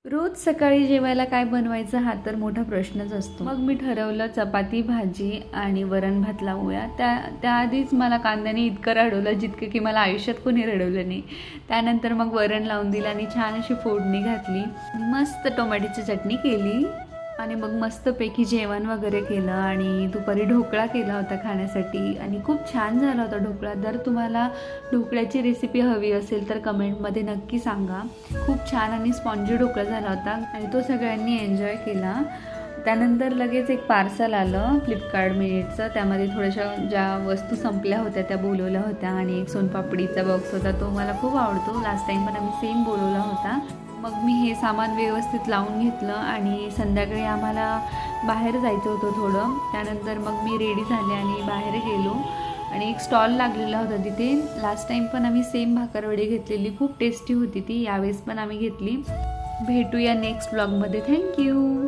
रोज सकाळी जेवायला काय बनवायचं हा तर मोठा प्रश्नच असतो. मग मी ठरवलं चपाती भाजी आणि वरण भात लावूया. त्याआधीच मला कांद्याने इतकं रडवलं जितकं की मला आयुष्यात कोणी रडवलं नाही. त्यानंतर मग वरण लावून दिलं आणि छान अशी फोडणी घातली, मस्त टोमॅटोची चटणी केली आणि मग मस्तपैकी जेवण वगैरे केलं आणि दुपारी ढोकळा केला होता खाण्यासाठी आणि खूप छान झाला होता ढोकळा. जर तुम्हाला ढोकळ्याची रेसिपी हवी असेल तर कमेंटमध्ये नक्की सांगा. खूप छान आणि स्पॉन्जी ढोकळा झाला होता आणि तो सगळ्यांनी एन्जॉय केला. त्यानंतर लगेच एक पार्सल आलं फ्लिपकार्ट मिनिटचं. त्यामध्ये थोड्याशा ज्या वस्तू संपल्या होत्या त्या बोलवल्या होत्या आणि एक सोनपापडीचा बॉक्स होता, तो मला खूप आवडतो. लास्ट टाईम पण आम्ही सेम बोलवला होता. मग मी हे सामान व्यवस्थित लावून घेतलं आणि संध्याकाळी आम्हाला बाहेर जायचं होतं थोडं. त्यानंतर मग मी रेडी झाले आणि बाहेर गेलो आणि एक स्टॉल लागलेला होता तिथे. लास्ट टाईम पण आम्ही सेम भाकरवडी घेतलेली, खूप टेस्टी होती ती. यावेळेस पण आम्ही घेतली. भेटूया नेक्स्ट ब्लॉगमध्ये. थँक्यू.